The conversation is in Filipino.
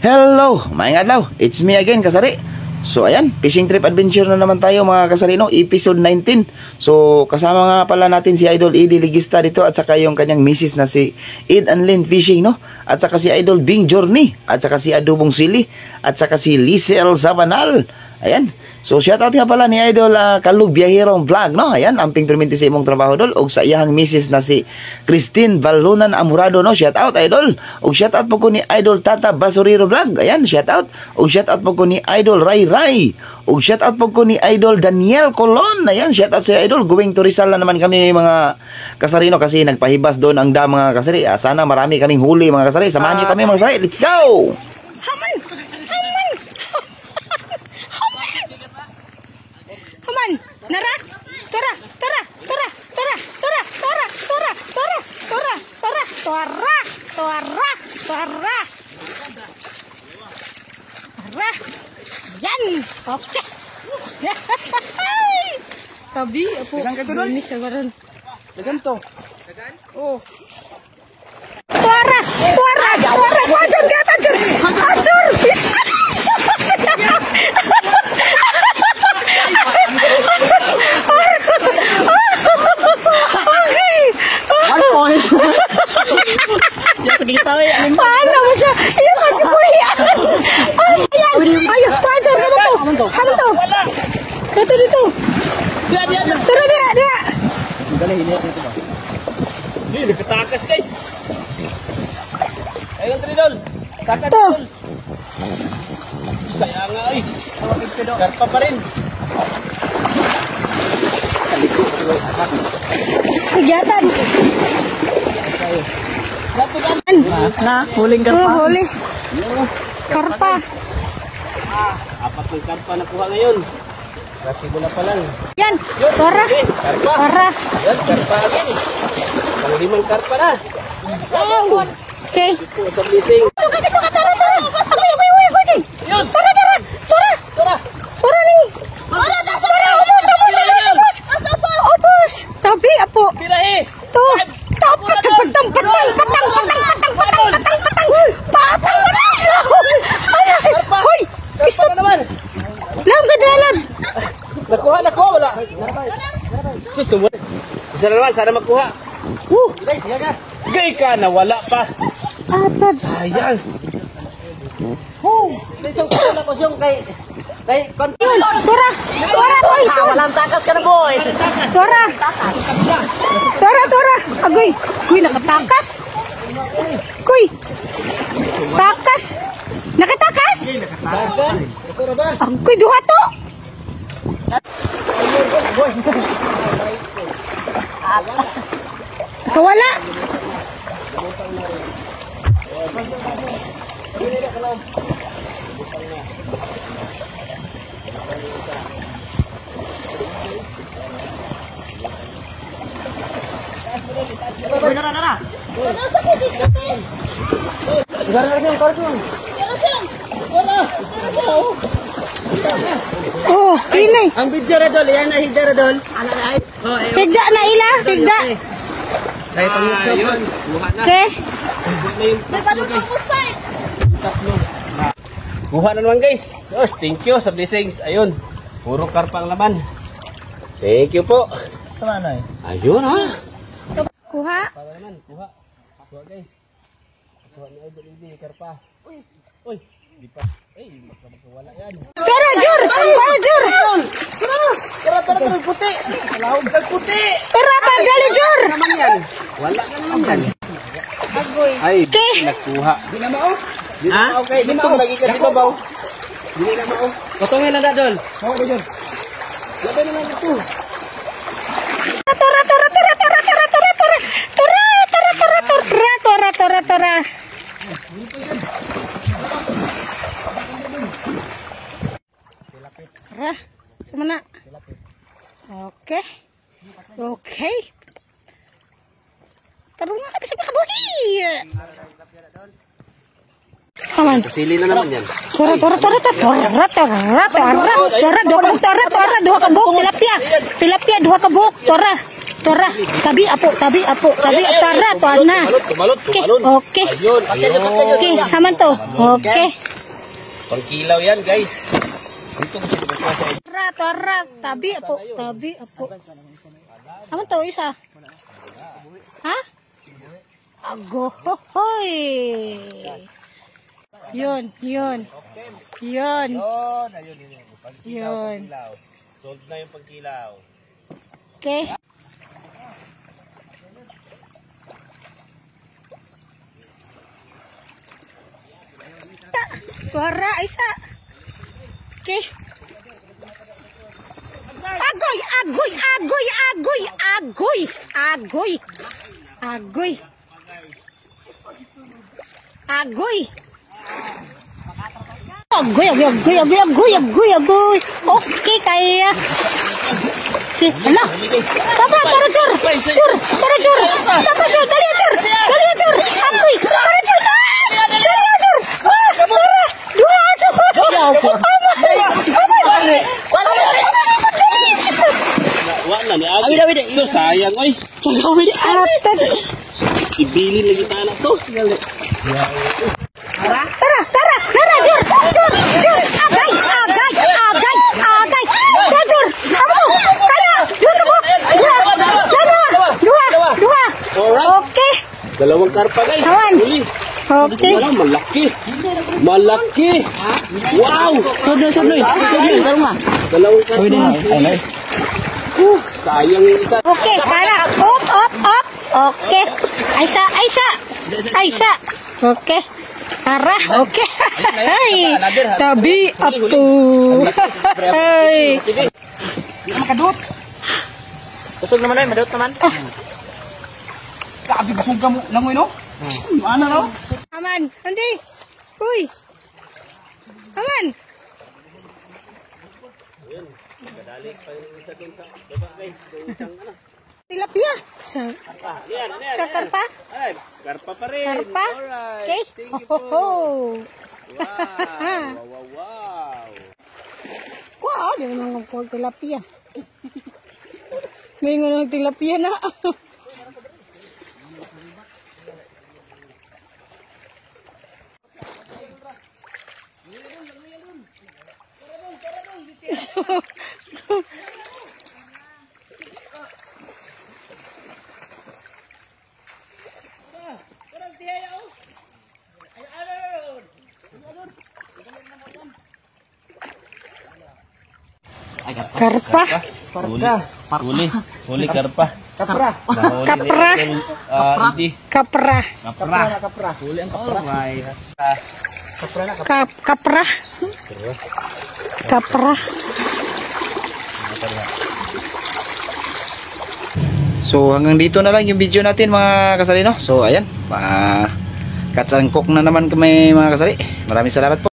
Hello, maayong adlaw. It's me again, Kasari. So ayan, fishing trip adventure na naman tayo mga Kasari, no? Episode 19. So kasama nga pala natin si Idol Eddie Ligista dito at saka yung kanyang misis na si Ed and Lynn Fishing, no? At saka si Idol Bing Journey at saka si Adobong Sili at saka si Lisel Sabanal. Ayan. So shoutout nga pala ni Idol Kalug Biyahirong Vlog, no? Ayan, amping perminti sa imong trabaho dol og sa iyang misis na si Christine Balunan Amurado, no? Shoutout Idol. Og shoutout po ko ni Idol Tata Basuriro Vlog. Ayan, shoutout. Og shoutout po ko ni Idol Ray Ray. Og shoutout po ko ni Idol Daniel Colon. Ayan, shoutout sa Idol. Going to Rizal na naman kami mga Kasarino kasi nagpahibas doon ang dam mga Kasari. Sana marami kaming huli mga Kasari. Samahan niyo kami mga Kasari. Let's go. Nara, tora, yan, oke. Tabi, apo. Ini sagaran. Dagan to. Oh. Tora, wajur kita ajur. Paano mo siya? Iyo ka kuya. Ayo, pajar naman to. Ano to? Ito dito. Tara dia. Dali hiniya dito ba? Di nakatakas guys. Ayun tridol. Takas tol. Sayang nga ay. Tawagin ko daw. Karpa pa rin. Kegiatan. Na, huling karpa. Huli. Karpa. Apat ng karpa na kuha ngayon. Kasi mula pa lang. Yan, tora. Karpa. Tora. Yan, karpa again. Pang-limang karpa na. Wow. Okay. Ito, ito blessing. Tora. Yun. Tora nih. Ubus. Tabi apo. Pirahe. Tuh. Patang. Hoy, Karpa na naman. lang ka dalam. Nakuha, wala. Sus, tumuli. Isa na naman, sana magkuha. Guys, siya ka. Gay ka na, wala pa. Atad. Sayang. Isang kulang ko siyang kay Yun, tora, boy. walang takas ka na boy. Tora. Agoy, nakatakas. Kuy. Takas. Nakatakas? Kuy, duha to. Kawala. Oh, ini. Ang video na dol, yan na higda na dol. Higda na ila, higda. Kaya pang-YouTube. Okay. Kuha na naman guys. Oh, thank you sa blessings. Ayun. Puro karpa ang laman. Thank you po. Tama na eh. Ayun ha. Kuha. Para naman, kuha. Kuha guys. Kuha ni Idol hindi karpa. Uy. Di pa. Makawala yan. Tara, Jur. Tara, puti. Lahog kag puti. Tara, pagdali, Jur. Naman yan. Wala ka naman yan. Ay, nakuha. Di na mao? Ha? Okay, di Dito mao. lagi kasi babaw. Hindi na mao. Potongin lang na dol. Oo, Idol. Laban na lang ito. Tora. Tara, semana. Oke. Tarong nga bisa makabuhi. Aman. Sili na naman yan. Tora, dua ka buhok, tilapia, dua ka buhok, tora, tabi apo, tara, tuan na. Tumalon. Oke, saman to, oke. Pangkilaw yan, guys. Dito ko siya. Tora, tabi apo. Ano to, isa? Ha? Agohoy! Yun. Ayun. Yun. Sold na yung pangkilaw. Okay. Tora, isa. Okay. Agoy. Okay, kaya. Okay, hala. Tara, Jur. Tara, Jur. Dali, Jur. Agoy. Tara, Jur. Dali, Jur. Tara. Dua, Jur. Wala ni Abi. So sayang, oy. Atad. Ibili lagi tanah to. Tara, Jur. Agay. Jur. Kamu. Kaya. Dua. Okay. Dalawang karpa, guys. Kawan. Uli. Okay. Malaki. Wow. Sodoy. Dalawang karpa. Sayang yung isa. Okay, para. Up. Okay. Aisa. Okay. Para. Okay. Ay. Tabi apo. Ay. Makadot. Kusog naman ay, madot naman. Kabi busog ka mo langoy no? Ano no? Aman, Andi. Uy. Aman. Kadali pa yung isa dun sa baba, guys. Yung isang ano. Tilapia. Karpa. Yan. Sa karpa? Ay, karpa pa rin. Karpa? Alright. Okay. Thank you Ho, ho, po. ho. Wow. Wow, di mo nang po tilapia. May ng tilapia na. Karpa. Huli karpa. Kapra. Hindi. Kapra. Huli ang kapra. Alright. Kapra. So hanggang dito na lang yung video natin mga kasari no. So ayan, katsangkok na naman kami mga kasari. Maraming salamat po.